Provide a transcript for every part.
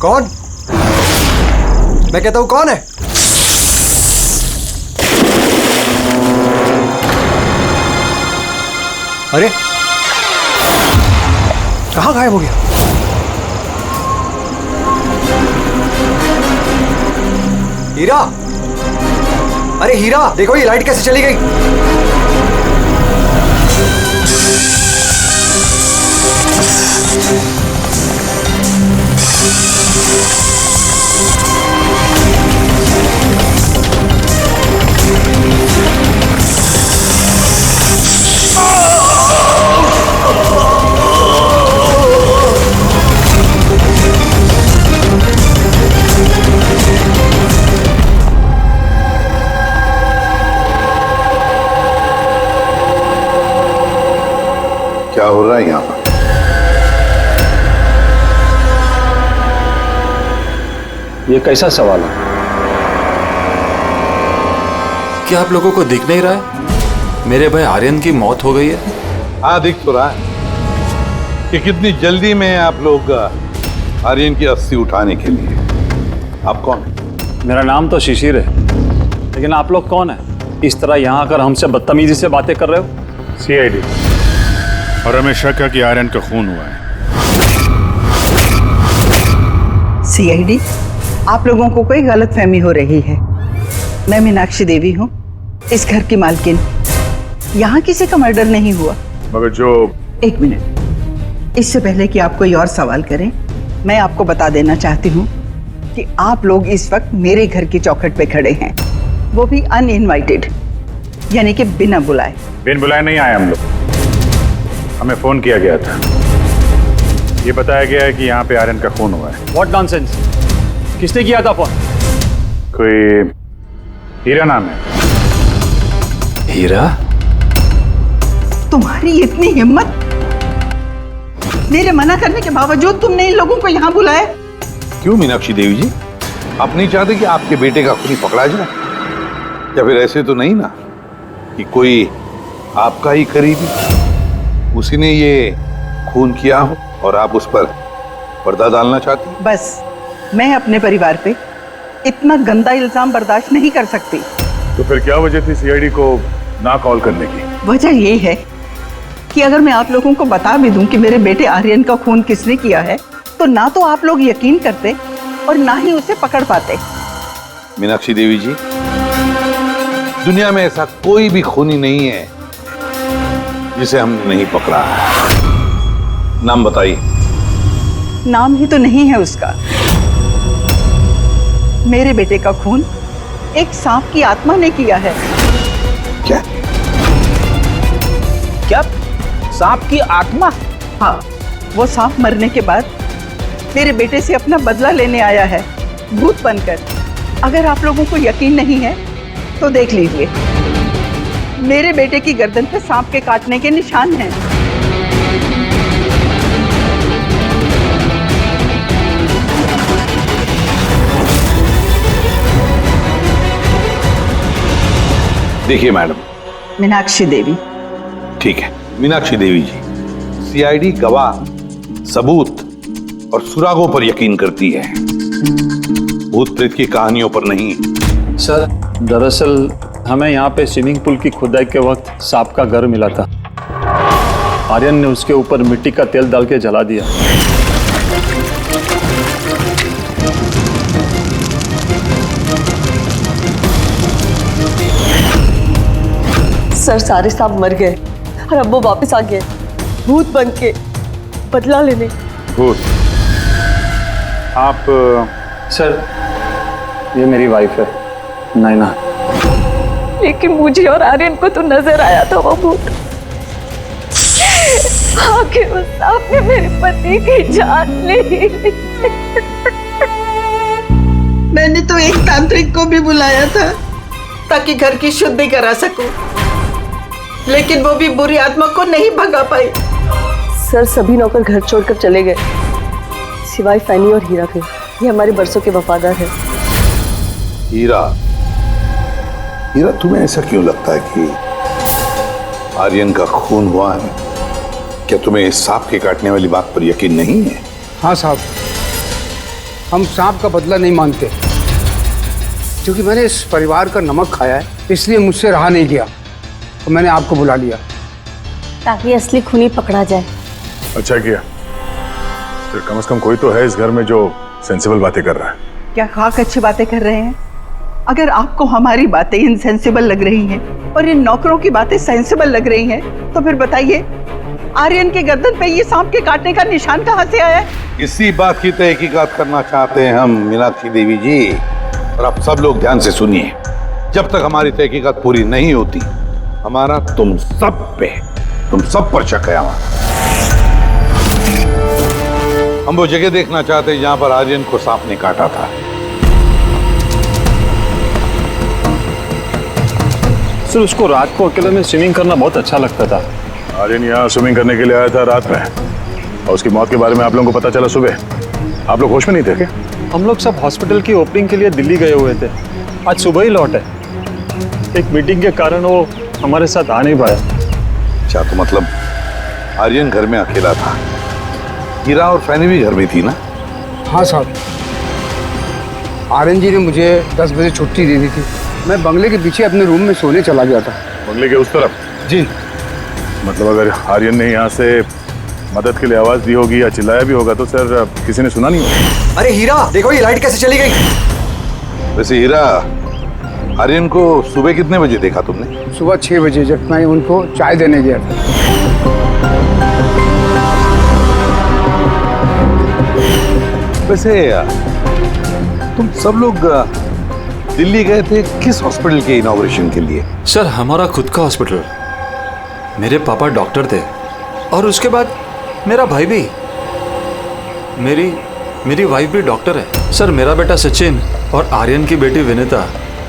कौन? मैं कहता हूं कौन है? अरे कहां गायब हो गया? हीरा, अरे हीरा देखो ये लाइट कैसे चली गई? क्या हो रहा है यहाँ पर? ये कैसा सवाल है? क्या आप लोगों को दिख नहीं रहा है? मेरे भाई आर्यन की मौत हो गई है। हाँ, दिख तो रहा है कि कितनी जल्दी में आप लोग आर्यन की अस्थि उठाने के लिए। आप कौन है? मेरा नाम तो शिशिर है, लेकिन आप लोग कौन है? इस तरह यहाँ आकर हमसे बदतमीजी से बातें कर रहे हो? सीआईडी, और हमें शक है कि आर्यन का खून हुआ है। सीआईडी, आप लोगों को कोई गलतफहमी हो रही है। मैं मीनाक्षी देवी हूँ, इस घर की मालकिन। यहाँ किसी का मर्डर नहीं हुआ। मगर जो... एक मिनट, इससे पहले कि आप कोई और सवाल करें, मैं आपको बता देना चाहती हूँ कि आप लोग इस वक्त मेरे घर की चौखट पे खड़े हैं, वो भी अनइनवाइटेड, यानी कि बिना बुलाए। बिन बुलाए नहीं आए हम लोग, हमें फोन किया गया था। ये बताया गया है कि यहाँ पे आर्यन का खून हुआ है। What nonsense? किसने किया था फोन? कोई हीरा नाम है। हीरा? तुम्हारी इतनी हिम्मत! मेरे मना करने के बावजूद तुमने इन लोगों को यहाँ बुलाया? क्यों मीनाक्षी देवी जी, आप नहीं चाहते कि आपके बेटे का खूनी पकड़ा जाए? या फिर ऐसे तो नहीं ना कि कोई आपका ही करीबी, उसी ने ये खून किया हो और आप उस पर पर्दा डालना चाहती? बस, मैं अपने परिवार पे इतना गंदा इल्जाम बर्दाश्त नहीं कर सकती। तो फिर क्या वजह थी सीआईडी को ना कॉल करने की? वजह ये है कि अगर मैं आप लोगों को बता भी दूं कि मेरे बेटे आर्यन का खून किसने किया है, तो ना तो आप लोग यकीन करते और ना ही उसे पकड़ पाते। मीनाक्षी देवी जी, दुनिया में ऐसा कोई भी खूनी नहीं है जिसे हमने नहीं पकड़ा है। नाम बताइए। नाम ही तो नहीं है उसका। मेरे बेटे का खून एक सांप की आत्मा ने किया है। क्या? क्या? सांप की आत्मा? हाँ, वो सांप मरने के बाद मेरे बेटे से अपना बदला लेने आया है, भूत बनकर। अगर आप लोगों को यकीन नहीं है तो देख लीजिए, मेरे बेटे की गर्दन पे सांप के काटने के निशान हैं। देखिए मैडम। मीनाक्षी देवी। ठीक है मीनाक्षी देवी जी, सीआईडी गवाह, सबूत और सुरागों पर यकीन करती है, भूत प्रेत की कहानियों पर नहीं। सर, दरअसल हमें यहाँ पे स्विमिंग पूल की खुदाई के वक्त सांप का घर मिला था। आर्यन ने उसके ऊपर मिट्टी का तेल डाल के जला दिया। सर, सारे सांप मर गए और अब वो वापस आ गए, भूत बन के बदला लेने। भूत? आप... सर, ये मेरी वाइफ है, नैना। लेकिन मुझे और आर्यन को तो नजर आया था वो भूत। आखिर उस सांप ने मेरे पति की जान ली। मैंने तो एक तांत्रिक को भी बुलाया था ताकि घर की शुद्धि करा सकूं, लेकिन वो भी बुरी आत्मा को नहीं भगा पाई। सर, सभी नौकर घर छोड़कर चले गए सिवाय फैनी और हीरा के। ये हमारे बरसों के वफादार है। हीरा, हीरा तुम्हें ऐसा क्यों लगता है कि आर्यन का खून हुआ है? क्या तुम्हें इस सांप के काटने वाली बात पर यकीन नहीं है? हाँ साहब, हम सांप का बदला नहीं मांगते, क्योंकि मैंने इस परिवार का नमक खाया है, इसलिए मुझसे रहा नहीं गया तो मैंने आपको बुला लिया ताकि असली खूनी पकड़ा जाए। अच्छा किया, फिर कम से कम कोई तो है इस घर में जो सेंसिबल बातें कर रहा है। क्या खाक अच्छी बातें कर रहे हैं? अगर आपको हमारी बातें इनसेंसिबल लग रही हैं और इन नौकरों की बातें सेंसिबल लग रही हैं, तो फिर बताइए आर्यन के गर्दन पे ये सांप के काटने का निशान कहाँ से आया? इसी बात की तहकीकात करना चाहते हैं हम मीनाक्षी देवी जी। और आप सब लोग ध्यान से सुनिए, जब तक हमारी तहकीकात पूरी नहीं होती, हमारा तुम सब पर शक है हमारा। हम वो जगह देखना चाहते हैं जहां पर आर्यन को सांप ने काटा था। सर, उसको रात को अकेले में स्विमिंग करना बहुत अच्छा लगता था। आर्यन यहाँ स्विमिंग करने के लिए आया था रात में, और उसकी मौत के बारे में आप लोगों को पता चला सुबह। आप लोग होश में नहीं थे क्या? हम लोग सब हॉस्पिटल की ओपनिंग के लिए दिल्ली गए हुए थे, आज सुबह ही लौटे। एक मीटिंग के कारण वो हमारे साथ आ नहीं पाया। अच्छा, तो मतलब आर्यन घर में अकेला था, हीरा और फैनी भी घर में थी ना? हाँ साहब, आर्यन जी ने मुझे 10 बजे छुट्टी दे दी थी। मैं बंगले के पीछे अपने रूम में सोने चला गया था। बंगले के उस तरफ? जी। मतलब अगर आर्यन ने यहाँ से मदद के लिए आवाज दी होगी या चिल्लाया भी होगा तो सर किसी ने सुना नहीं होगा। अरे हीरा, देखो ये लाइट कैसे चली गई। वैसे हीरा, आर्यन को सुबह कितने बजे देखा तुमने? सुबह 6 बजे, जब मैं उनको चाय देने गया था। वैसे तुम सब लोग दिल्ली गए थे किस हॉस्पिटल के इनॉग्रेशन के लिए? सर, हमारा खुद का हॉस्पिटल। मेरे पापा डॉक्टर थे और उसके बाद मेरा भाई भी। मेरी वाइफ भी डॉक्टर है। सर, मेरा बेटा सचिन और आर्यन की बेटी विनीता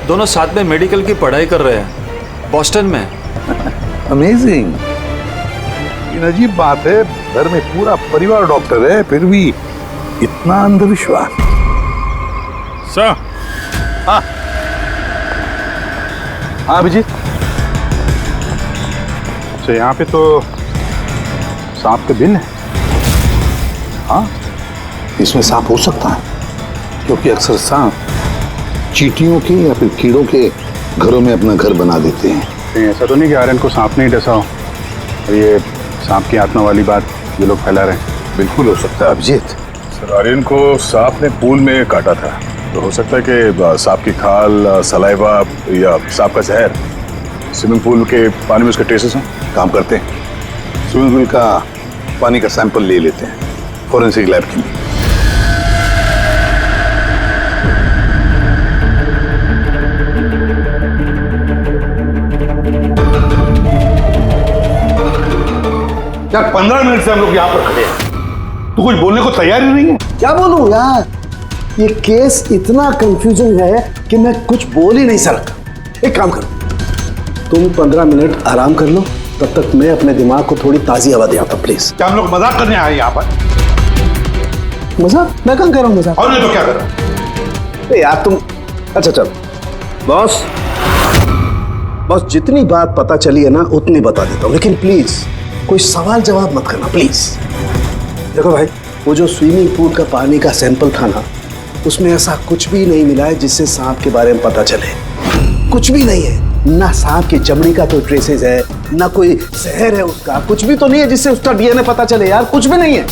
दोनों साथ में मेडिकल की पढ़ाई कर रहे हैं बॉस्टन में। अमेजिंग। ये अजीब बात है, घर में पूरा परिवार डॉक्टर है, फिर भी इतना अंधविश्वास। सर। हाँ हाँ अभिजीत। अच्छा, यहाँ पे तो सांप के दिन है। हाँ, इसमें सांप हो सकता है, क्योंकि अक्सर सांप चींटियों के या फिर कीड़ों के घरों में अपना घर बना देते हैं। कहीं ऐसा तो नहीं कि आर्यन को सांप नहीं डसा हो और ये सांप की आत्मा वाली बात ये लोग फैला रहे हैं? बिल्कुल हो सकता है अभिजीत। सर, आर्यन को सांप ने पूल में काटा था, तो हो सकता है कि सांप की खाल, सलाइवा या सांप का जहर स्विमिंग पूल के पानी में उसके ट्रेसेस हों। काम करते हैं, स्विमिंग पूल का पानी का सैंपल ले लेते हैं फॉरेंसिक लैब के लिए। यार 15 मिनट से हम लोग यहाँ पर खड़े हैं, तू कुछ बोलने को तैयार ही नहीं है। क्या बोलूं यार, ये केस इतना कंफ्यूजिंग है कि मैं कुछ बोल ही नहीं सकता। एक काम करो, तुम 15 मिनट आराम कर लो, तब तक मैं अपने दिमाग को थोड़ी ताजी हवा दे आता हूं, प्लीज। क्या हम लोग मजाक करने आए यहाँ पर? मजाक? मैं कहाँ कर रहा हूँ मजाक? और नहीं तो क्या कर रहा है? यार तुम, अच्छा चलो बॉस, जितनी बात पता चली है ना उतनी बता देता हूँ, लेकिन प्लीज कोई सवाल जवाब मत करना प्लीज। देखो भाई, वो जो स्विमिंग पूल का पानी का सैंपल था ना, उसमें ऐसा कुछ भी नहीं मिला है जिससे सांप के बारे में पता चले। कुछ भी नहीं है, ना सांप की चमड़ी का कोई ट्रेसेस है, ना कोई जहर है उसका, कुछ भी तो नहीं है जिससे उसका डीएनए पता चले यार, कुछ भी नहीं है।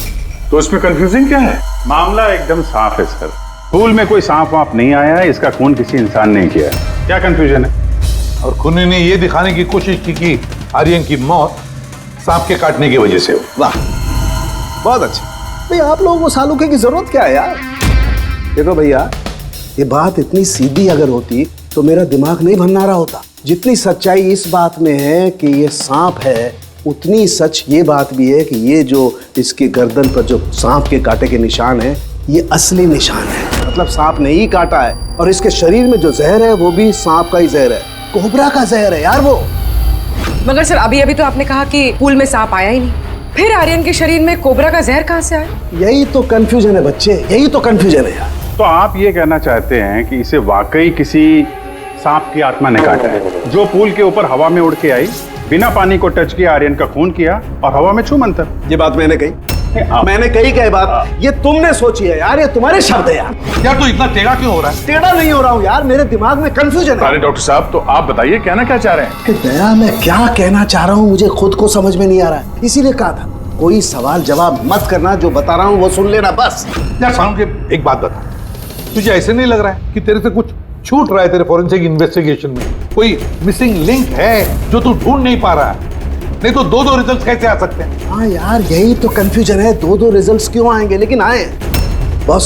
तो इसमें कंफ्यूजिंग क्या है? मामला एकदम साफ है सर, पूल में कोई सांप वाप नहीं आया है, इसका खून किसी इंसान ने किया है। क्या कंफ्यूजन है? और खूनी ने ये दिखाने की कोशिश की कि आर्यन की मौत सांप के काटने की वजह से हो। वाह, बहुत अच्छा। भाई आप लोगों को सालूके की जरूरत क्या है यार? देखो भैया, ये बात इतनी सीधी अगर होती तो मेरा दिमाग नहीं भन्नारा होता। जितनी सच्चाई इस बात में है कि ये सांप है, उतनी सच ये बात भी है कि ये जो इसके गर्दन पर जो सांप के कांटे के निशान है, ये असली निशान है। मतलब सांप ने ही काटा है, और इसके शरीर में जो जहर है वो भी सांप का ही जहर है, कोबरा का जहर है यार वो। मगर सर, अभी तो आपने कहा कि पूल में सांप आया ही नहीं, फिर आर्यन के शरीर में कोबरा का जहर कहाँ से आया? यही तो कंफ्यूजन है बच्चे, यही तो कंफ्यूजन है यार। तो आप ये कहना चाहते हैं कि इसे वाकई किसी सांप की आत्मा ने काटा है, जो पूल के ऊपर हवा में उड़ के आई, बिना पानी को टच किया, आर्यन का खून किया और हवा में छू मंतर। ये बात मैंने कही? मैंने कही क्या बात, ये तुमने सोची है यार, ये तुम्हारे शब्द है यार। यार तू इतना टेढ़ा क्यों हो रहा है? टेढ़ा नहीं हो रहा हूँ यार, मेरे दिमाग में कंफ्यूजन है। अरे डॉक्टर साहब, तो आप बताइए कहना क्या चाह रहे हैं? कि दया मैं क्या कहना चाह रहा हूँ मुझे खुद को समझ में नहीं आ रहा है, इसीलिए कहा था कोई सवाल जवाब मत करना, जो बता रहा हूँ वो सुन लेना बस। यार साउंड के एक बात बता, तुझे ऐसे नहीं लग रहा है कि तेरे से कुछ छूट रहा है तेरे फॉरेंसिक इन्वेस्टिगेशन में? कोई मिसिंग लिंक है जो तू ढूंढ नहीं पा रहा है? नहीं तो दो रिजल्ट कैसे आ सकते हैं? हाँ यार यही तो कंफ्यूजन है, दो रिजल्ट्स क्यों आएंगे, लेकिन आए। बस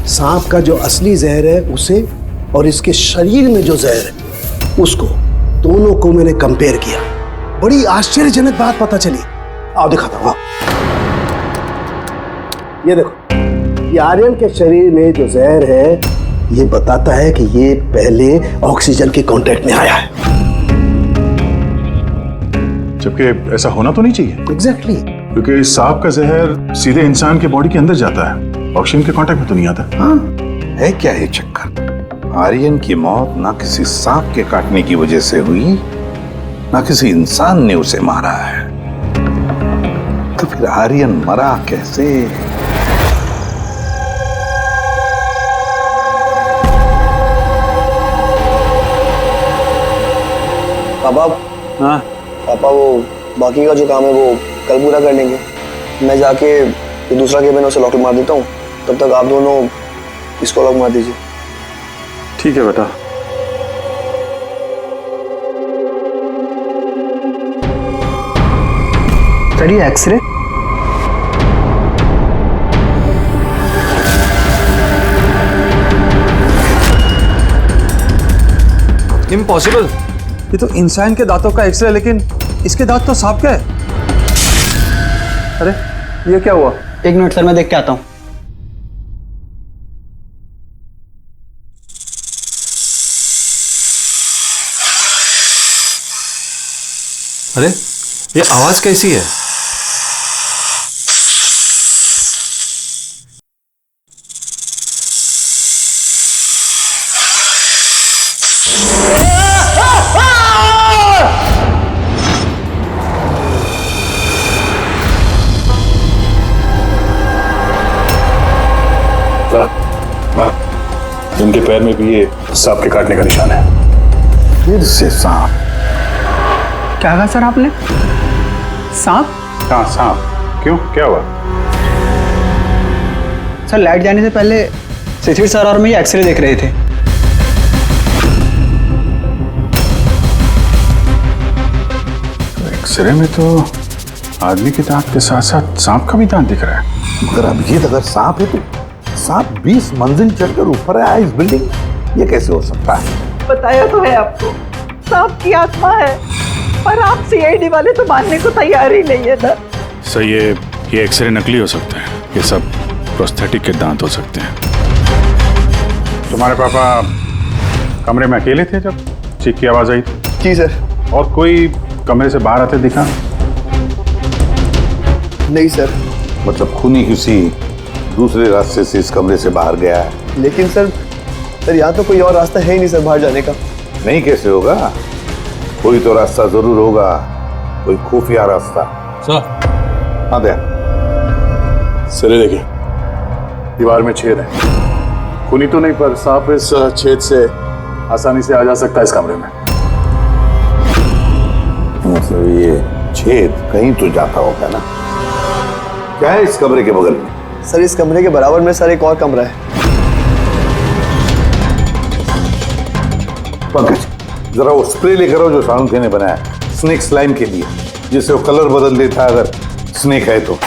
सांप का जो असली जहर है उसे और इसके शरीर में जो जहर है उसको, दोनों को मैंने कंपेयर किया, बड़ी आश्चर्यजनक बात पता चली। आओ दिखाता हूँ। ये देखो, ये आर्यन के शरीर में जो जहर है ये बताता है कि ये पहले ऑक्सीजन के कांटेक्ट में आया है। जबकि ऐसा होना तो नहीं चाहिए। एग्जैक्टली क्योंकि सांप का जहर सीधे इंसान के बॉडी के अंदर जाता है, ऑक्सीजन के कांटेक्ट में तो नहीं आता। हाँ है क्या ये चक्कर? आर्यन की मौत ना किसी सांप के काटने की वजह से हुई, ना किसी इंसान ने उसे मारा है, तो फिर आर्यन मरा कैसे? पापा, हाँ पापा वो बाकी का जो काम है वो कल पूरा कर लेंगे। मैं जाके ये दूसरा केबिन उसे लॉक मार देता हूँ, तब तक आप दोनों इसको लॉक मार दीजिए। ठीक है बेटा। सर ये एक्सरे? इम्पॉसिबल, ये तो इंसान के दांतों का एक्सरे, लेकिन इसके दांत तो सांप के हैं। अरे ये क्या हुआ? एक मिनट सर, मैं देख के आता हूँ। अरे ये आवाज कैसी है? इनके पैर में भी ये सांप के काटने का निशान है। फिर से सांप? क्या कहा सर आपने? सांप? हाँ सांप। क्यों, क्या हुआ? सर लाइट जाने से पहले शिशिर सर और मैं ये एक्सरे देख रहे थे। एक्सरे में तो आदमी के दांत के साथ साथ सांप का भी दांत दिख रहा है। मगर अभिजीत, अगर सांप है तो सांप 20 मंजिल चढ़कर ऊपर आया इस बिल्डिंग, ये कैसे हो सकता है? बताया तो है आपको, सांप की आत्मा है, पर आप सीआईडी वाले तो मानने को तैयार ही नहीं है ना। सर ये एक्सरे नकली हो सकते हैं, ये सब प्रोस्थेटिक के दांत हो सकते हैं। तुम्हारे पापा कमरे में अकेले थे जब चीख की आवाज आई थी? जी सर। और कोई कमरे से बाहर आते दिखा? नहीं सर। मतलब खूनी किसी दूसरे रास्ते से इस कमरे से बाहर गया है? लेकिन सर यहाँ तो कोई और रास्ता है ही नहीं सर बाहर जाने का। नहीं कैसे होगा? कोई तो रास्ता जरूर होगा, कोई खुफिया रास्ता। सर। हाँ दया। सर ये देखिए, दीवार में छेद है। खूनी तो नहीं, पर सांप इस छेद से आसानी से आ जा सकता है इस कमरे में। मतलब ये छेद कहीं तो जाता होगा ना? क्या है इस कमरे के बगल में? सर इस कमरे के बराबर में सर एक और कमरा है। पंकज, जरा वो स्प्रे लेकर आओ जो साउंड ने बनाया स्नेक स्लाइम के लिए, जिससे वो कलर बदल देता है अगर स्नेक है तो।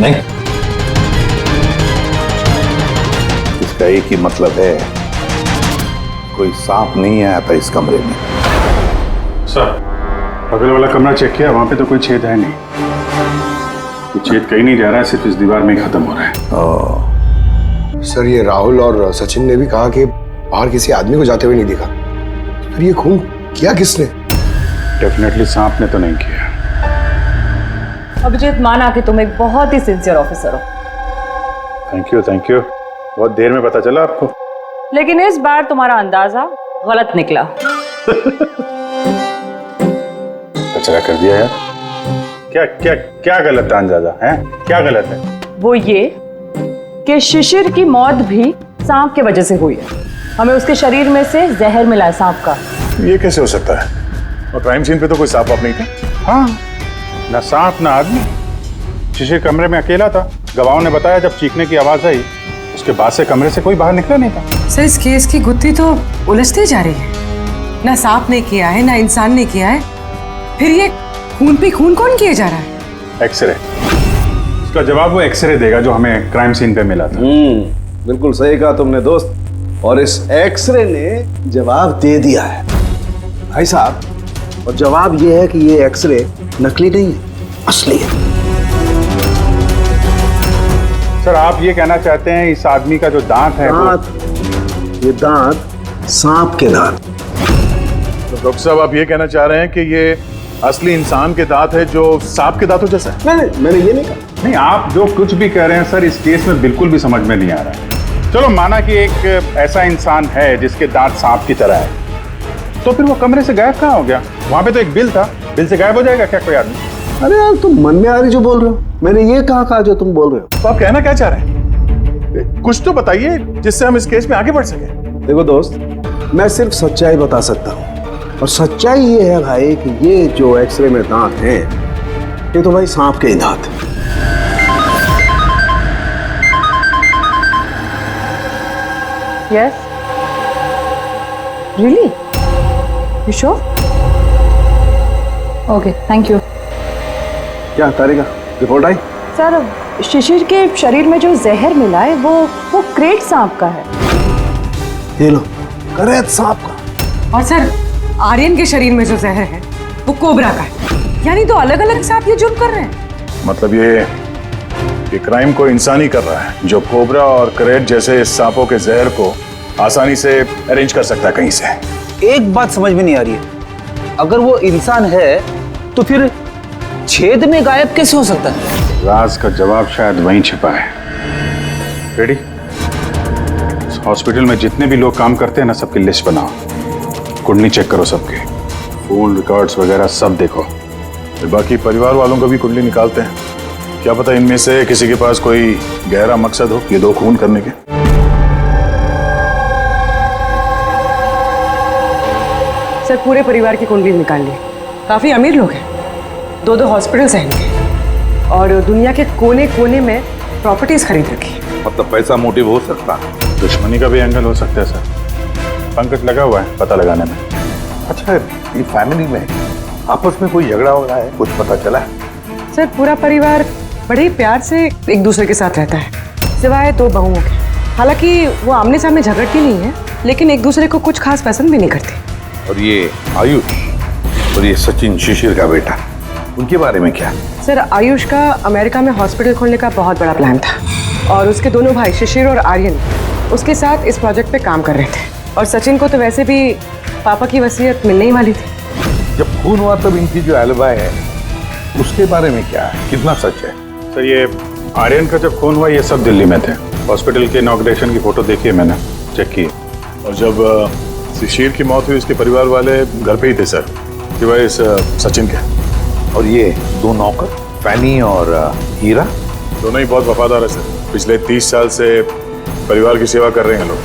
नहीं, इसका एक ही मतलब है, कोई सांप नहीं आया था इस कमरे में। सर बगल वाला कमरा चेक किया, वहां पे तो कोई छेद है नहीं। ये छेद कहीं नहीं जा रहा है, सिर्फ इस दीवार में ही खत्म हो रहा है। सर ये राहुल और सचिन ने भी कहा कि बाहर किसी आदमी को जाते हुए नहीं दिखा, फिर ये खून किया किसने? डेफिनेटली सांप ने तो नहीं किया। अभिजीत, माना कि तुम एक बहुत ही सिंसियर ऑफिसर हो, थैंक यू। बहुत देर में पता चला आपको। लेकिन इस बार तुम्हारा अंदाजा गलत निकला। कचरा कर दिया यार। क्या क्या क्या गलत है अंदाजा है? क्या गलत है? वो ये कि शिशिर की मौत भी सांप के वजह से हुई है। हमें उसके शरीर में से जहर मिला है सांप का। ये कैसे हो सकता है? और क्राइम सीन पे तो कोई सांप नहीं था। हाँ, ना सांप ना आदमी। शिशिर कमरे में अकेला था। गवाहों ने बताया जब चीखने की आवाज आई उसके बाद से कमरे से कोई बाहर निकला नहीं था। सर, इस केस की गुत्थी तो उलझती जा रही है। ना सांप ने किया है, ना इंसान ने किया है, फिर ये खून पे खून कौन किया जा रहा है? एक्सरे। इसका जवाब वो एक्सरे देगा जो हमें क्राइम सीन पे मिला था। बिल्कुल सही कहा तुमने दोस्त। और इस एक्सरे ने जवाब दे दिया है भाई साहब। और जवाब ये है कि ये एक्सरे नकली नहीं है, असली है। सर, आप ये कहना चाहते हैं इस आदमी का जो दांत है ये दांत सांप के दांत। तो डॉक्टर साहब, आप ये कहना चाह रहे हैं कि ये असली इंसान के दांत है जो सांप के दांतों जैसा है? नहीं, मैंने ये नहीं कहा। नहीं, आप जो कुछ भी कह रहे हैं सर, इस केस में बिल्कुल भी समझ में नहीं आ रहा है। चलो, माना कि एक ऐसा इंसान है जिसके दांत सांप की तरह है, तो फिर वो कमरे से गायब कहाँ हो गया? वहां पे तो एक बिल था, बिल से गायब हो जाएगा क्या कोई आदमी? अरे यार, तुम मन में आ रही जो बोल रहे हो। मैंने ये कहा जो तुम बोल रहे हो। तो आप कहना क्या चाह रहे हैं? कुछ तो बताइए जिससे हम इस केस में आगे बढ़ सके। देखो दोस्त, मैं सिर्फ सच्चाई बता सकता हूँ। और सच्चाई ये है भाई कि ये जो एक्सरे में दांत हैं, ये तो भाई सांप के ही दांत हैं। Yes? Really? You sure? Okay, thank you. क्या तारिका, रिपोर्ट आई? सर, शिशिर के शरीर में जो जहर मिला है वो क्रेट सांप का है। ये लो, क्रेट सांप का। और सर, आर्यन के शरीर में जो जहर है वो कोबरा का है। यानी तो अलग अलग सांप ये जुर्म कर रहे हैं। मतलब ये क्राइम को इंसान ही कर रहा है जो कोबरा और करेट जैसे सांपों के जहर को आसानी से अरेंज कर सकता है कहीं से। एक बात समझ में नहीं आ रही है, अगर वो इंसान है तो फिर छेद में गायब कैसे हो सकता है? राज का जवाब शायद वहीं छिपा है। रेडी? हॉस्पिटल में जितने भी लोग काम करते हैं ना, सबकी लिस्ट बनाओ, कुंडली चेक करो सबके, फोन रिकॉर्ड्स वगैरह सब देखो। फिर बाकी परिवार वालों का भी कुंडली निकालते हैं। क्या पता इनमें से किसी के पास कोई गहरा मकसद हो ये दो खून करने के। सर, पूरे परिवार की कुंडली निकाल ली। काफी अमीर लोग हैं, 2 हॉस्पिटल्स हैं इनके, और दुनिया के कोने कोने में प्रॉपर्टीज खरीद रखी। मतलब पैसा मोटिव हो सकता है? दुश्मनी का भी एंगल हो सकता है सर। पंकज लगा हुआ है पता लगाने में। अच्छा, ये फैमिली में आपस में कोई झगड़ा हो रहा है, कुछ पता चला है? सर, पूरा परिवार बड़े ही प्यार से एक दूसरे के साथ रहता है, सिवाय 2 बहुओं के। हालांकि वो आमने सामने झगड़ती नहीं है, लेकिन एक दूसरे को कुछ खास पसंद भी नहीं करती। और ये आयुष और ये सचिन, शिशिर का बेटा, उनके बारे में क्या? सर, आयुष का अमेरिका में हॉस्पिटल खोलने का बहुत बड़ा प्लान था, और उसके दोनों भाई शिशिर और आर्यन उसके साथ इस प्रोजेक्ट पे काम कर रहे थे। और सचिन को तो वैसे भी पापा की वसीयत मिलने ही वाली थी। जब खून हुआ तब इनकी जो एलिबाई है उसके बारे में क्या है, कितना सच है? सर, ये आर्यन का जब खून हुआ ये सब दिल्ली में थे। हॉस्पिटल के इनॉग्रेशन की फोटो देखी है मैंने, चेक की। और जब शिशिर की मौत हुई उसके परिवार वाले घर पे ही थे सर, सिवाय इस सचिन के। और ये 2 नौकर, फैनी और हीरा, दोनों ही बहुत वफादार है सर। पिछले 30 साल से परिवार की सेवा कर रहे हैं लोग।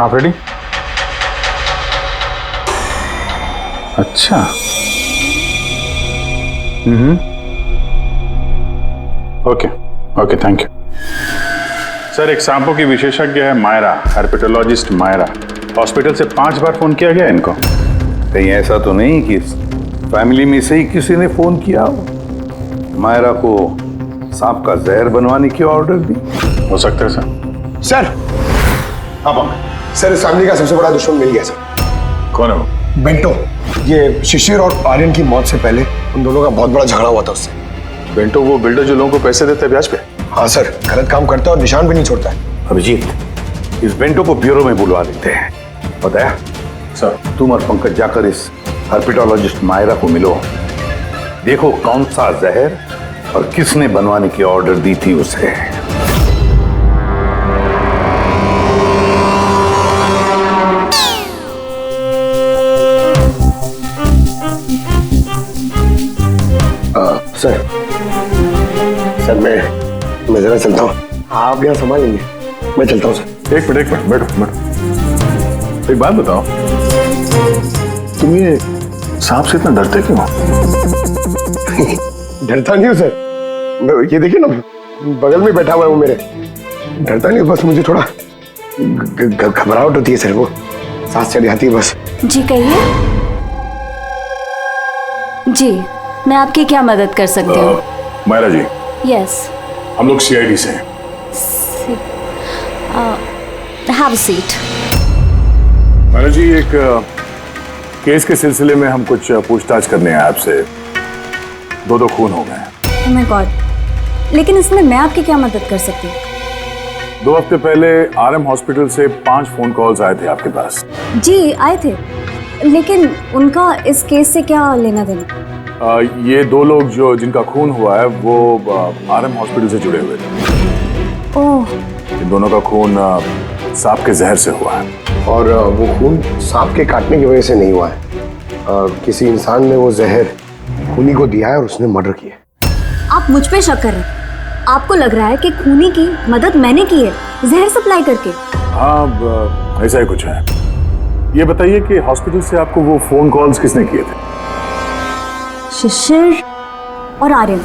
आप रेडी? अच्छा। Okay, thank you sir. एक सांपों की विशेषज्ञ है मायरा, हर्पेटोलॉजिस्ट मायरा। हॉस्पिटल से 5 बार फोन किया गया इनको। कहीं ऐसा तो नहीं कि फैमिली में से ही किसी ने फोन किया हो, मायरा को सांप का जहर बनवाने की ऑर्डर दी? हो सकता है सर। सर, आप सर, इस फैमिली का सबसे बड़ा दुश्मन मिल गया सर। कौन है वो? बेंटो। ये शिशिर और आर्यन की मौत से पहले उन दोनों का बहुत बड़ा झगड़ा हुआ था उससे। बेंटो वो बिल्डर जो लोगों को पैसे देते हैं ब्याज पे? हाँ सर, गलत काम करता है और निशान भी नहीं छोड़ता है। अभिजीत, इस बेंटो को ब्यूरो में बुलवा लेते हैं। बताया सर, तुम और पंकज जाकर इस हर्पिटोलॉजिस्ट मायरा को मिलो, देखो कौन सा जहर और किसने बनवाने की ऑर्डर दी थी उसे। सर मैं जरा चलता हूँ, आप यहाँ संभाल लेंगे, मैं चलता हूँ सर। एक मिनट बैठो। एक बात बताओ, तुम ये सांप से इतना डरते क्यों? डरता नहीं हूँ सर, ये देखिए ना बगल में बैठा हुआ है वो मेरे। डरता नहीं, बस मुझे थोड़ा घबराहट होती है सर, वो सांस चढ़ जाती है बस। जी कहिए। जी मैं आपकी क्या मदद कर सकती हूँ? मायरा जी, यस। हम लोग सीआईडी से हैं। Have a seat. Myra ji, एक केस के सिलसिले में हम कुछ पूछताछ करने हैं आपसे। दो खून हो गए। ओह माय गॉड, लेकिन इसमें मैं आपकी क्या मदद कर सकती हूँ? 2 हफ्ते पहले आरएम हॉस्पिटल से 5 फोन कॉल्स आए थे आपके पास। जी आए थे, लेकिन उनका इस केस से क्या लेना देना? ये 2 लोग जिनका खून हुआ है वो आरएम हॉस्पिटल से जुड़े हुए थे। ओह। इन दोनों का खून सांप के जहर से हुआ है। और वो खून सांप के काटने की वजह से नहीं हुआ है, किसी इंसान ने वो जहर खूनी को दिया है और उसने मर्डर किया। आप मुझ पे शक कर रहे हैं? आपको लग रहा है कि खूनी की मदद मैंने की है जहर सप्लाई करके? हाँ, ऐसा ही कुछ है। ये बताइए कि हॉस्पिटल से आपको वो फोन कॉल्स किसने किए थे? शिशिर और आर्यन।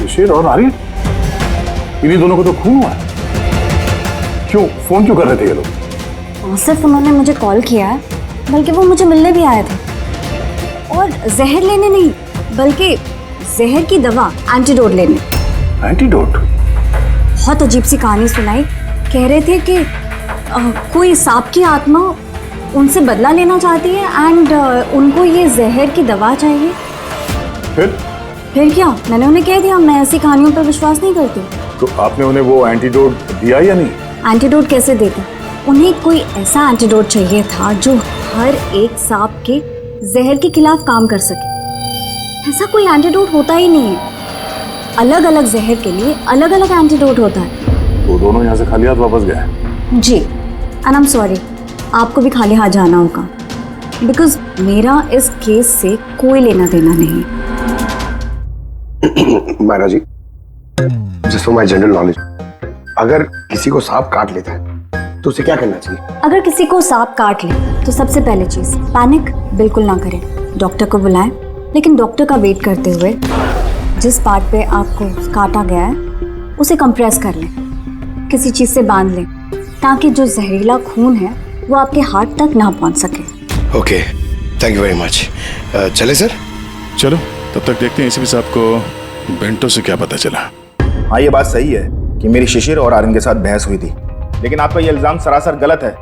शिशिर और आर्यन? इन्हीं दोनों को तो खून हुआ है। क्यों फोन क्यों कर रहे थे ये लोग? सिर्फ उन्होंने मुझे कॉल किया है, बल्कि वो मुझे मिलने भी आए थे, और जहर लेने नहीं बल्कि जहर की दवा एंटीडोट लेने। एंटीडोट? बहुत अजीब सी कहानी सुनाई। कह रहे थे कि कोई सांप की आत्मा उनसे बदला लेना चाहती है एंड उनको ये जहर की दवा चाहिए। फिर क्या? मैंने उन्हें कह दिया मैं ऐसी कहानियों पर विश्वास नहीं करती। तो आपने उन्हें वो एंटीडोट दिया या नहीं? एंटीडोट कैसे देते? उन्हें कोई ऐसा एंटीडोट चाहिए था जो हर एक सांप के जहर के खिलाफ काम कर सके। ऐसा कोई एंटीडोट होता ही नहीं है। अलग अलग जहर के लिए अलग अलग एंटीडोट होता है। तो दोनों यहाँ से खाली हाथ वापस गए? जी, एंड आई एम सॉरी, आपको भी खाली हाथ जाना होगा, बिकॉज मेरा इस केस से कोई लेना देना नहीं। Myra ji, just for my general knowledge, अगर किसी को सांप काट लेता है तो उसे क्या करना चाहिए? अगर किसी को सांप काट ले तो सबसे पहले चीज पैनिक बिल्कुल ना करें। डॉक्टर को बुलाएं, लेकिन डॉक्टर का वेट करते हुए जिस पार्ट पे आपको काटा गया है उसे कंप्रेस कर लें, किसी चीज से बांध लें, ताकि जो जहरीला खून है वो आपके हार्ट तक ना पहुंच सके। Okay, thank you very much. चले सर? चलो, तब तक देखते हैं एसीपी साहब को बेंटो से क्या पता चला। हाँ, ये बात सही है कि मेरी शिशिर और आर्यन के साथ बहस हुई थी, लेकिन आपका ये इल्जाम सरासर गलत है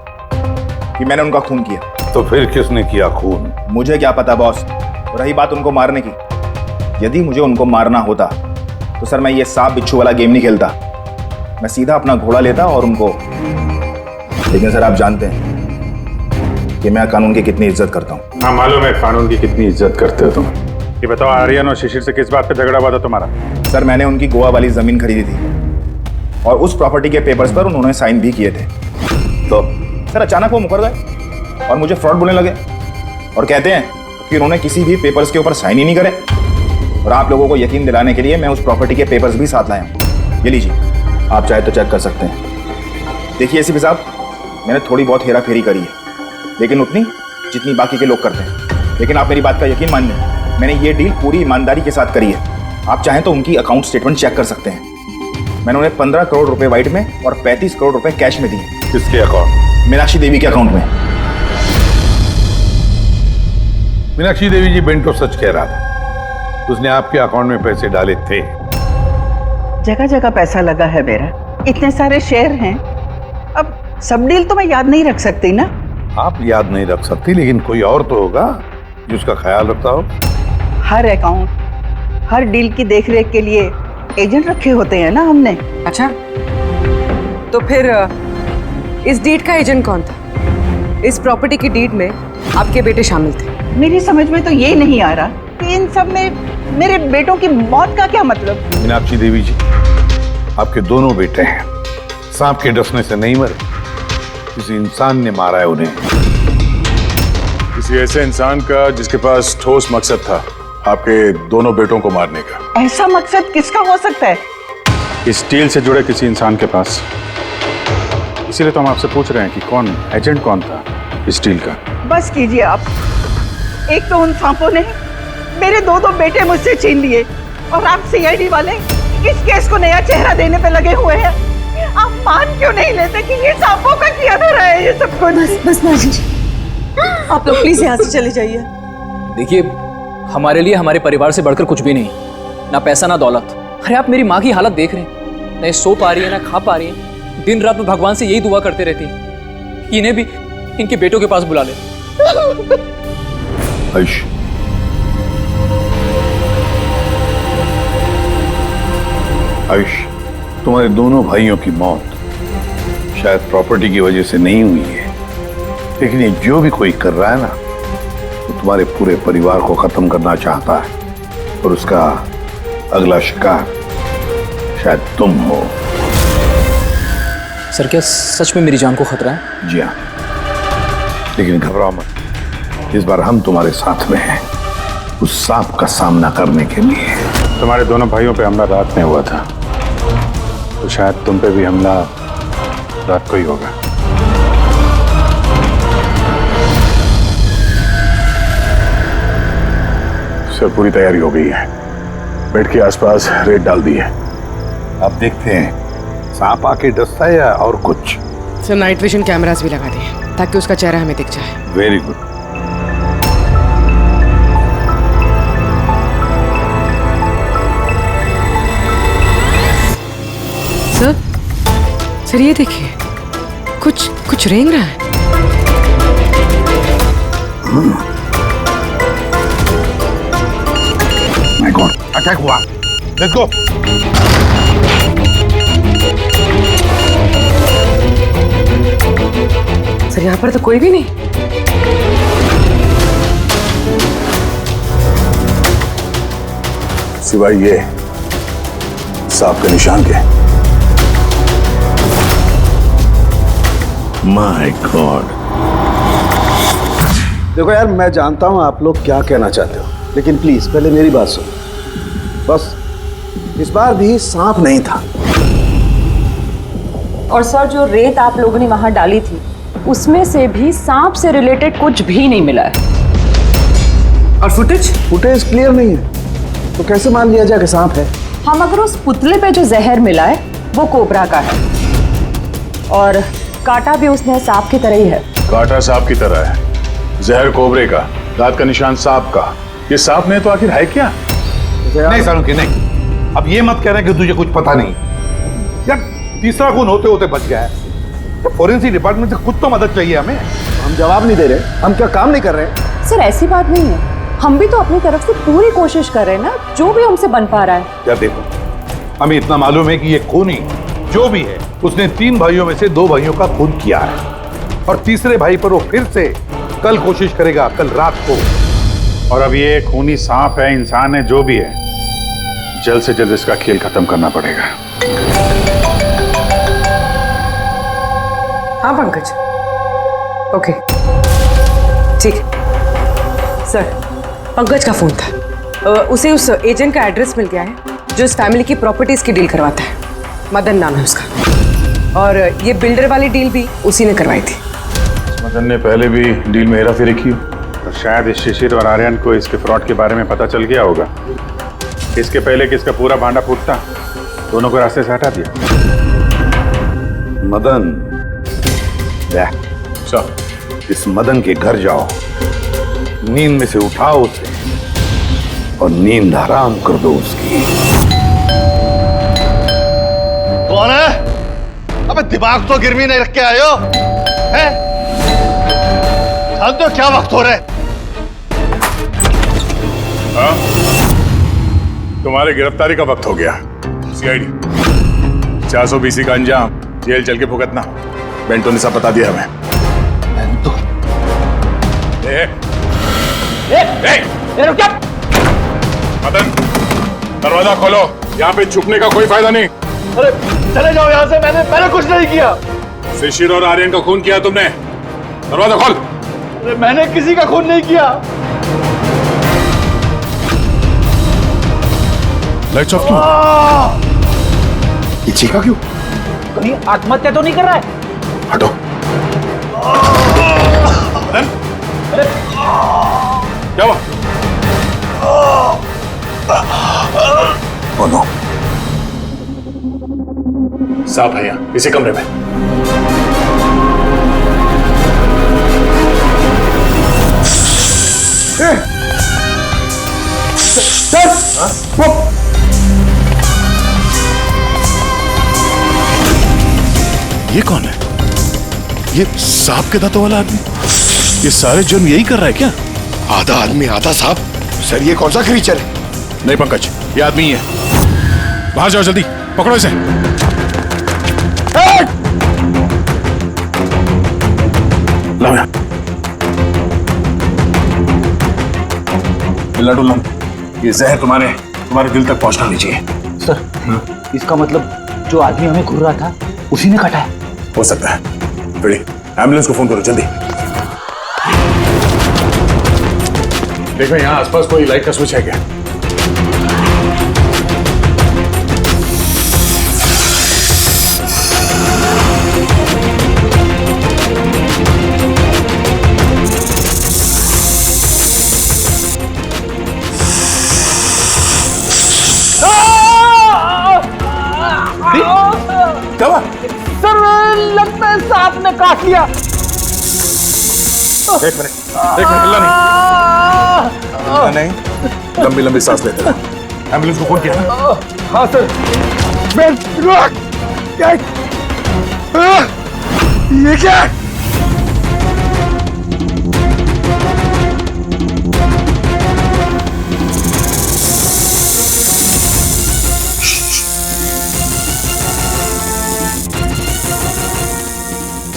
कि मैंने उनका खून किया। तो फिर किसने किया खून? मुझे क्या पता बॉस। रही बात उनको मारने की, यदि मुझे उनको मारना होता तो सर मैं ये सांप बिच्छू वाला गेम नहीं खेलता, मैं सीधा अपना घोड़ा लेता और उनको। लेकिन सर आप जानते हैं कि मैं कानून की कितनी इज्जत करता हूँ। हाँ मालूम है कानून की कितनी इज्जत करते हो तुम। ये बताओ, आर्यन और शिशिर से किस बात पे झगड़ा हुआ था तुम्हारा? सर मैंने उनकी गोवा वाली जमीन खरीदी थी और उस प्रॉपर्टी के पेपर्स पर उन्होंने साइन भी किए थे। तो सर अचानक वो मुकर गए और मुझे फ्रॉड बोलने लगे और कहते हैं कि उन्होंने किसी भी पेपर्स के ऊपर साइन ही नहीं करे। और आप लोगों को यकीन दिलाने के लिए मैं उस प्रॉपर्टी के पेपर्स भी साथ लाया हूँ। ये लीजिए, आप चाहे तो चेक कर सकते हैं। देखिए एसीपी साहब, मैंने थोड़ी बहुत हेरा फेरी करी है, लेकिन उतनी जितनी बाकी के लोग करते हैं। लेकिन आप मेरी बात का यकीन मानिए, मैंने ये डील पूरी ईमानदारी के साथ करी है। आप चाहें तो उनकी अकाउंट स्टेटमेंट चेक कर सकते हैं। मैंने उन्हें 15 करोड़ रुपए व्हाइट में और 35 करोड़ रुपए कैश में दिए। किसके अकाउंट? मीनाक्षी देवी के अकाउंट में। मीनाक्षी देवी जी बेंटो सच कह रहा था, उसने आपके अकाउंट में पैसे डाले थे। जगह जगह पैसा लगा है मेरा, इतने सारे शेयर हैं, अब सब डील तो मैं याद नहीं रख सकती ना। आप याद नहीं रख सकती, लेकिन कोई और तो होगा जो उसका ख्याल रखता हो। हर अकाउंट, हर डील की देखरेख के लिए एजेंट रखे होते हैं ना हमने। अच्छा, तो फिर इस डीड का एजेंट कौन था? इस प्रॉपर्टी की डीड में आपके बेटे शामिल थे? मेरी समझ में तो ये नहीं आ रहा कि इन सब में मेरे बेटों की मौत का क्या मतलब। मीनाक्षी देवी जी, आपके दोनों बेटे हैं, सांप के डसने से नहीं मरे, किसी इंसान ने मारा है उन्हें। किसी ऐसे इंसान का जिसके पास ठोस मकसद था आपके दोनों बेटों को मारने का। ऐसा मकसद किसका हो सकता है? इस डील से जुड़े किसी इंसान के पास। इसीलिए तो हम आपसे पूछ रहे हैं कि कौन एजेंट कौन था इस डील का। बस कीजिए आप। एक तो उन सांपों ने मेरे दो बेटे मुझसे छीन लिए और आप सीआईडी वाले इस केस को नया चेहरा देने पे लगे हुए हैं। आप मान क्यों नहीं लेते कि ये सांपों का किया धरा है ये सब कुछ? बस नाजी जी, आप लोग प्लीज यहाँ से चले जाइए। देखिए, हमारे लिए हमारे परिवार से बढ़कर कुछ भी नहीं, ना पैसा ना दौलत। अरे आप मेरी माँ की हालत देख रहे हैं, ना सो पा रही है ना खा पा रही है। दिन रात में भगवान से यही दुआ करते रहती है कि इन्हें भी इनके बेटों के पास बुला ले। आयुष, आयुष, तुम्हारे दोनों भाइयों की मौत शायद प्रॉपर्टी की वजह से नहीं हुई है, लेकिन ये जो भी कोई कर रहा है ना, वो तुम्हारे पूरे परिवार को खत्म करना चाहता है और उसका अगला शिकार शायद तुम हो। सर, क्या सच में मेरी जान को खतरा है? जी हाँ, लेकिन घबराओ मत, इस बार हम तुम्हारे साथ में हैं उस सांप का सामना करने के लिए। तुम्हारे दोनों भाइयों पे हमला रात में हुआ था, तो शायद तुम पे भी हमला रात को ही होगा। सर, पूरी तैयारी हो गई है, बेड के आसपास रेत डाल दी है। अब देखते हैं सांप आके डसता है या और कुछ। सर, नाइट विजन कैमरास भी लगा दिए ताकि उसका चेहरा हमें दिख जाए। Very good. सर ये देखिए, कुछ रेंग रहा है। माय गॉड, अटैक हुआ। Let's go. सर, यहाँ पर तो कोई भी नहीं। सिवाय ये सांप के निशान के। My God. देखो यार, मैं जानता हूं आप लोग क्या कहना चाहते हो, लेकिन प्लीज पहले मेरी बात सुनो। बस इस बार भी सांप नहीं था। और सर, जो रेत आप लोगों ने वहां डाली थी उसमें से भी सांप से रिलेटेड कुछ भी नहीं मिला है। और फुटेज क्लियर नहीं है, तो कैसे मान लिया जाए कि सांप है? हम अगर उस पुतले पे जो जहर मिला है वो कोबरा का है, और कांटा भी उसने सांप की तरह ही है। कांटा सांप की तरह है, जहर कोबरे का, दांत का निशान सांप का। ये सांप नहीं तो आखिर है क्या? नहीं सालुंकी, नहीं। अब ये मत कह रहे कि तुझे कुछ पता नहीं। यार, तीसरा खून होते होते बच गया है, तो फोरेंसिक डिपार्टमेंट से कुछ तो मदद चाहिए हमें। हम जवाब नहीं दे रहे, हम क्या काम नहीं कर रहे? सर, ऐसी बात नहीं है, हम भी तो अपनी तरफ से पूरी कोशिश कर रहे हैं ना, जो भी हमसे बन पा रहा है। यार देखो, हमें इतना मालूम है कि ये खूनी जो भी है उसने 3 भाइयों में से 2 भाइयों का खून किया है, और तीसरे भाई पर वो फिर से कल कोशिश करेगा, कल रात को। और अब ये खूनी सांप है, इंसान है, जो भी है, जल्द से जल्द इसका खेल खत्म करना पड़ेगा। हाँ पंकज, ओके, ठीक है। सर, पंकज का फोन था, उसे उस एजेंट का एड्रेस मिल गया है जो इस फैमिली की प्रॉपर्टीज की डील करवाता है। मदन नाम है उसका, और ये बिल्डर वाली डील भी उसी ने करवाई थी। मदन ने पहले भी डील में हेराफेरी की, और शायद इस शिशिर और आर्यन को इसके फ्रॉड के बारे में पता चल गया होगा। इसके पहले कि इसका पूरा भांडा फूटता, दोनों को रास्ते से हटा दिया। मदन, इस मदन के घर जाओ, नींद में से उठाओ उसे और नींद हराम कर दो उसकी। कौन है? अबे दिमाग तो गिरवी नहीं रख के आए हो, हैं? जानते हो क्या वक्त हो रहा है? हाँ? तुम्हारे गिरफ्तारी का वक्त हो गया। सीआईडी 420 का अंजाम जेल चल के भुगतना। बेंटो ने सब बता दिया हमें। बेंटो? रुक जा। मदन, दरवाजा खोलो, यहाँ पे छुपने का कोई फायदा नहीं। अरे चले जाओ यहाँ से, मैंने कुछ नहीं किया। शिशिर और आर्यन का खून किया तुमने, दरवाजा खोल। अरे मैंने किसी का खून नहीं किया। लाइट्स ऑफ क्यों? ये चीखा क्यों? कहीं आत्महत्या तो नहीं कर रहा है? हटो। अरे क्या हुआ? नो, सांप है यहाँ इसी कमरे में। ये कौन है? ये सांप के दांतों वाला आदमी? ये सारे जुर्म यही कर रहा है क्या? आधा आदमी आधा सांप? सर ये कौन सा क्रीचर है? नहीं पंकज, ये आदमी ही है। बाहर जाओ जल्दी, पकड़ो इसे। लाओ यहाँ। हिलना डुलना, ये जहर तुम्हारे दिल तक पहुंचना नहीं चाहिए। सर, इसका मतलब जो आदमी हमें घूर रहा था उसी ने काटा है? हो सकता है। बड़ी एम्बुलेंस को फोन करो जल्दी। देखो यहाँ आसपास कोई लाइट का स्विच है क्या? सर लगता है सांप ने काट लिया। एक मिनट हिलना नहीं, लंबी लंबी सांस लेते रहो। एम्बुलेंस को फोन किया ना? हाँ सर। ये क्या?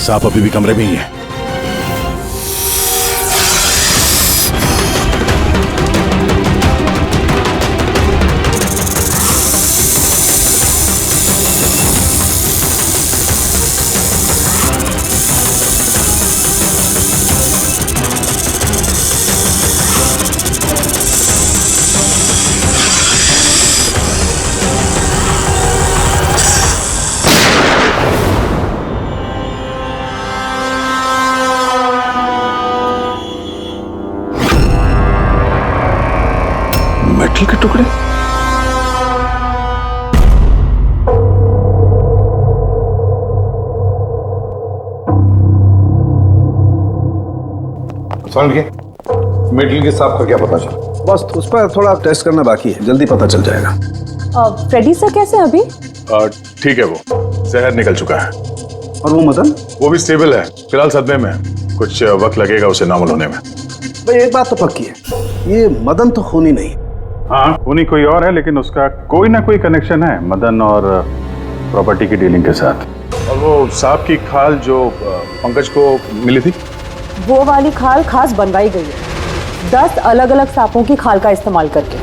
सांप अभी भी कमरे में ही है। मेटल के टुकड़े? समझ गए? मेटल के सांप का क्या पता चला? बस उस पर थोड़ा टेस्ट करना बाकी है, जल्दी पता चल जाएगा। फ्रेडी सर कैसे हैं अभी? ठीक है, वो जहर निकल चुका है। और वो मदन? वो भी स्टेबल है, फिलहाल सदमे में है। कुछ वक्त लगेगा उसे नॉर्मल होने में। भाई एक बात तो पक्की है, ये मदन तो खूनी नहीं। हाँ, खूनी कोई और है, लेकिन उसका कोई ना कोई कनेक्शन है मदन और प्रॉपर्टी की डीलिंग के साथ। और वो सांप की खाल जो पंकज को मिली थी, वो वाली खाल खास बनवाई गई है 10 अलग अलग सांपों की खाल का इस्तेमाल करके।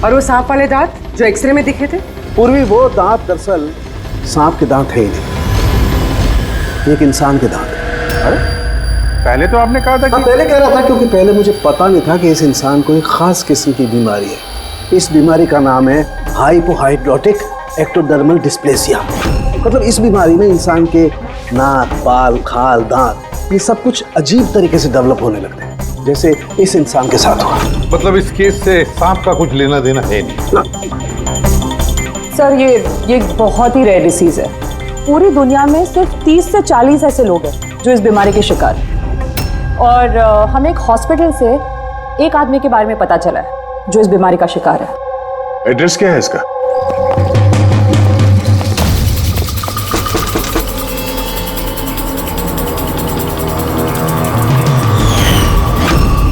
और वो सांप वाले दांत जो एक्सरे में दिखे थे? पूर्वी वो दांत दरअसल सांप के दांत है ही नहीं, एक इंसान के दांत है। अरे पहले तो आपने कहा था कि... पहले कह रहा था क्योंकि पहले मुझे पता नहीं था कि इस इंसान को एक खास किस्म की बीमारी है। इस बीमारी का नाम है हाइपोहाइड्रोटिक एक्टोडर्मल डिस्प्लेसिया। मतलब इस बीमारी में इंसान के नाक, बाल, खाल, दांत ये सब कुछ अजीब तरीके से डेवलप होने लगते हैं, जैसे इस इंसान के साथ हुआ। मतलब इस केस से सांप का कुछ लेना देना है नहीं ना? सर ये बहुत ही रेयर डिसीज है। पूरी दुनिया में सिर्फ 30 से 40 ऐसे लोग हैं जो इस बीमारी के शिकार हैं। और हमें एक हॉस्पिटल से एक आदमी के बारे में पता चला है जो इस बीमारी का शिकार है। एड्रेस क्या है इसका?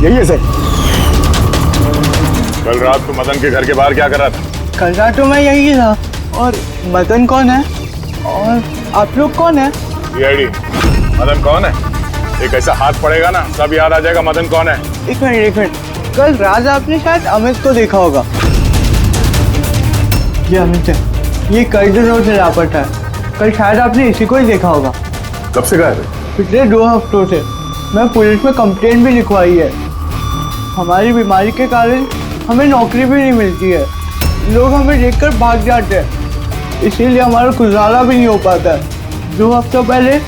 यही है सर। कल रात को मदन के घर के बाहर क्या कर रहा था? कल रात तो मैं यही था। और मदन कौन है? और आप लोग कौन है? सीआईडी। मदन कौन है? एक ऐसा हाथ पड़ेगा ना, सब याद आ जाएगा मदन कौन है। एक मिनट, कल रात आपने शायद अमित को देखा होगा। ये अमित है, ये कई दिनों से लापता है। कल शायद आपने इसी को ही देखा होगा। कब से गायब है? पिछले 2 हफ्तों से। मैं पुलिस में कंप्लेंट भी लिखवाई है। हमारी बीमारी के कारण हमें नौकरी भी नहीं मिलती है, लोग हमें देखकर भाग जाते हैं, इसीलिए हमारा गुजारा भी नहीं हो पाता है। 2 हफ्तों पहले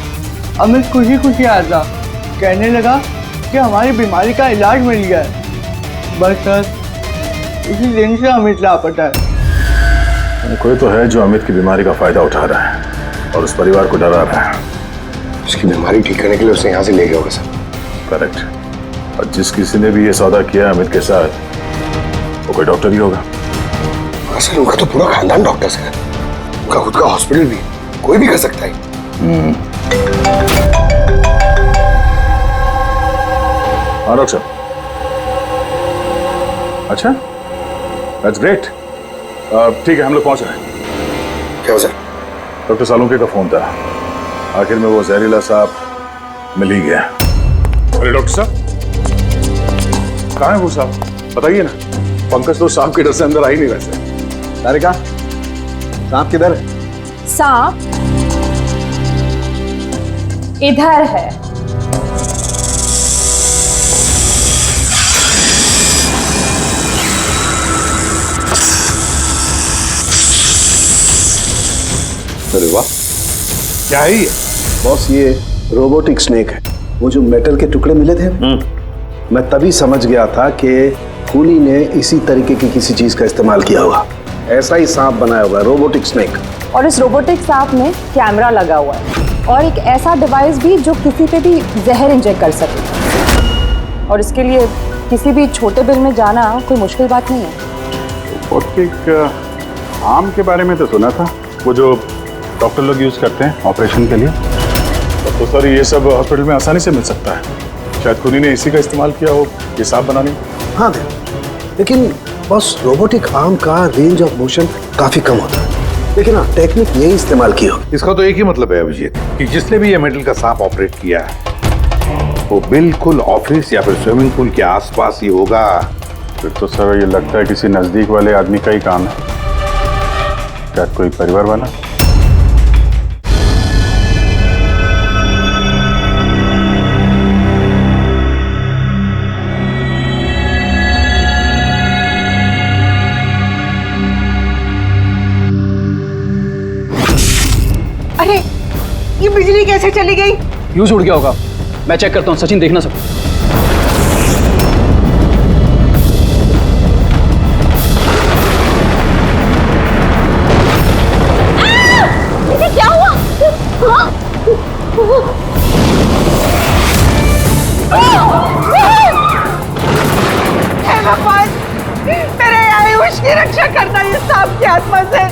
अमित खुशी खुशी आया था, कहने लगा कि हमारी बीमारी का इलाज मिल गया है। बस सर, उसी दिन से अमित लापता है। कोई तो है जो अमित की बीमारी का फायदा उठा रहा है और उस परिवार को डरा रहा है। उसकी बीमारी ठीक करने के लिए उसे यहाँ से ले गया होगा सर। करेक्ट। और जिस किसी ने भी ये सौदा किया अमित के साथ, वो कोई डॉक्टर ही होगा। सर उनका तो पूरा खानदान डॉक्टर है, उनका खुद का हॉस्पिटल भी, कोई भी कर सकता है। हाँ डॉक्टर। अच्छा, दैट्स ग्रेट। ठीक है, हम लोग पहुंच रहे हैं। क्या सर? डॉक्टर सालुंके का फोन था, आखिर में वो जहरीला साहब मिल ही गया। अरे डॉक्टर साहब, कहाँ है वो साहब? बताइए ना। पंकज तो सांप के डर से अंदर आ ही नहीं रहे। तारिका, सांप किधर है? सांप इधर है। अरे वाह, क्या है ये? बॉस, ये रोबोटिक स्नेक है। वो जो मेटल के टुकड़े मिले थे, मैं तभी समझ गया था कि खूनी ने इसी तरीके की किसी चीज का इस्तेमाल किया होगा। ऐसा ही सांप बनाया होगा, रोबोटिक स्नेक। और इस रोबोटिक सांप में कैमरा लगा हुआ है और एक ऐसा डिवाइस भी जो किसी पे भी जहर इंजेक्ट कर सके। और इसके लिए किसी भी छोटे बिल में जाना कोई मुश्किल बात नहीं है। रोबोटिक आर्म के बारे में तो सुना था, वो जो डॉक्टर लोग यूज करते हैं ऑपरेशन के लिए। तो सर ये सब हॉस्पिटल में आसानी से मिल सकता है। शायद खूनी ने इसी का इस्तेमाल किया हो ये सांप बनाने में। हाँ दे, लेकिन बस रोबोटिक आर्म का रेंज ऑफ मोशन काफी कम होता है, लेकिन हाँ टेक्निक यही इस्तेमाल की हो। इसका तो एक ही मतलब है अभिजीत कि जिसने भी ये मेटल का सांप ऑपरेट किया है वो बिल्कुल ऑफिस या फिर स्विमिंग पूल के आसपास ही होगा। फिर तो सर ये लगता है किसी नजदीक वाले आदमी का ही काम है। क्या कोई परिवार वाला? अरे ये बिजली कैसे चली गई? फ्यूज उड़ गया होगा, मैं चेक करता हूँ। सचिन देखना सब। क्या हुआ? हे भगवान, मेरे आयुष की रक्षा करना ये सांप की आत्मा से।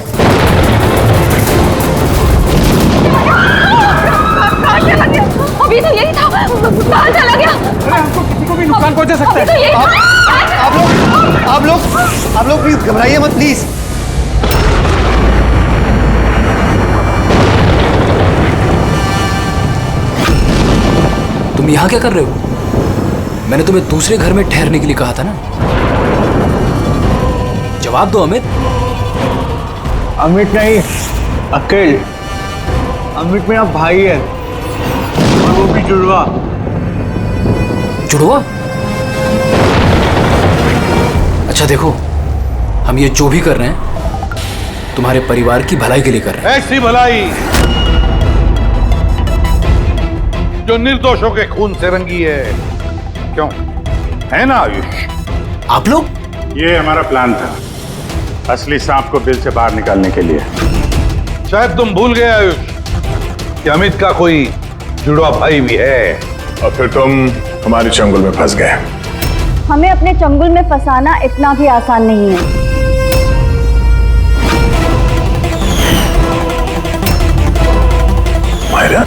अभी तो यही था, कहाँ चला गया? अरे हमको किसी को भी नुकसान पहुंचा सकता अभी तो यही था। आप लोग प्लीज घबराइए मत प्लीज। तुम यहाँ क्या कर रहे हो? मैंने तुम्हें दूसरे घर में ठहरने के लिए कहा था ना। जवाब दो अमित। अमित नहीं, अकेल। अमित मेरा भाई है और वो भी जुड़वा। जुड़वा? अच्छा देखो, हम ये जो भी कर रहे हैं तुम्हारे परिवार की भलाई के लिए कर रहे हैं। ऐसी भलाई जो निर्दोषों के खून से रंगी है, क्यों है ना आयुष? आप लोग? ये हमारा प्लान था, असली सांप को बिल से बाहर निकालने के लिए। शायद तुम भूल गए आयुष कि अमित का कोई जुड़वा भाई भी है। और फिर तुम हमारे चंगुल में फंस गए। हमें अपने चंगुल में फंसाना इतना भी आसान नहीं है। मायरा,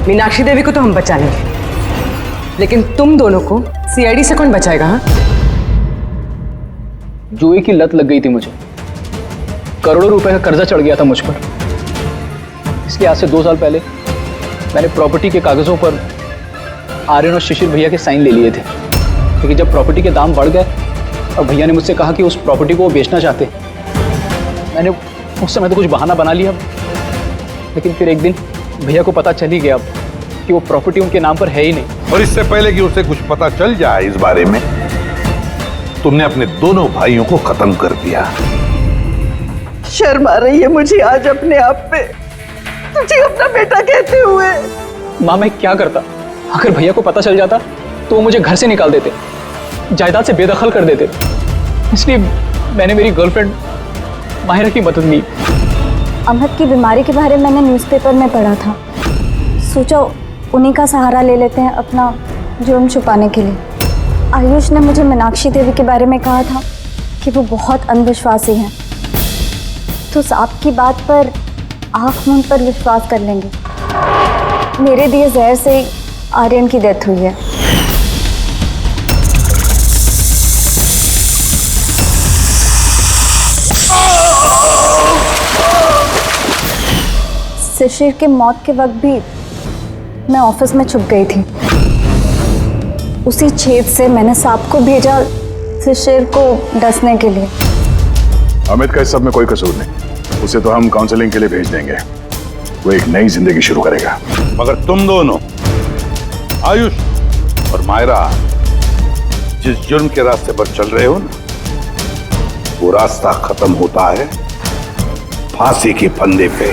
मीनाक्षी देवी को तो हम बचा लेंगे, लेकिन तुम दोनों को सीआईडी से कौन बचाएगा? हाँ, जुए की लत लग गई थी मुझे, करोड़ों रुपए का कर्जा चढ़ गया था मुझ पर। इसलिए आज से 2 साल पहले मैंने प्रॉपर्टी के कागजों पर आर्यन और शिशिर भैया के साइन ले लिए थे। लेकिन जब प्रॉपर्टी के दाम बढ़ गए और भैया ने मुझसे कहा कि उस प्रॉपर्टी को वो बेचना चाहते, मैंने उस समय तो कुछ बहाना बना लिया। लेकिन फिर एक दिन भैया को पता चल ही गया कि वो प्रॉपर्टी उनके नाम पर है ही नहीं। और इससे पहले कि उसे कुछ पता चल जाए इस बारे में, तुमने अपने दोनों भाइयों को खत्म कर दिया। शर्म आ रही है मुझे आज अपने आप पे, तुझे अपना बेटा कहते हुए। माँ मैं क्या करता? अगर भैया को पता चल जाता तो वो मुझे घर से निकाल देते, जायदाद से बेदखल कर देते। इसलिए मैंने मेरी गर्लफ्रेंड माहिरा की मदद ली। अमहद की बीमारी के बारे में मैंने न्यूज़पेपर में पढ़ा था, सोचा उन्हीं का सहारा ले लेते हैं अपना जुर्म छुपाने के लिए। आयुष ने मुझे मीनाक्षी देवी के बारे में कहा था कि वो बहुत अंधविश्वासी हैं, तो सांप की बात पर आँख मूंद पर विश्वास कर लेंगे। मेरे दिए जहर से ही आर्यन की डेथ हुई है। शिशिर के मौत के वक्त भी मैं ऑफिस में छुप गई थी। उसी छेद से मैंने सांप को भेजा शिशिर को डसने के लिए। अमित का इस सब में कोई कसूर नहीं, उसे तो हम काउंसलिंग के लिए भेज देंगे, वो एक नई जिंदगी शुरू करेगा। मगर तुम दोनों, आयुष और मायरा, जिस जुर्म के रास्ते पर चल रहे हो ना, वो रास्ता खत्म होता है फांसी के फंदे पे।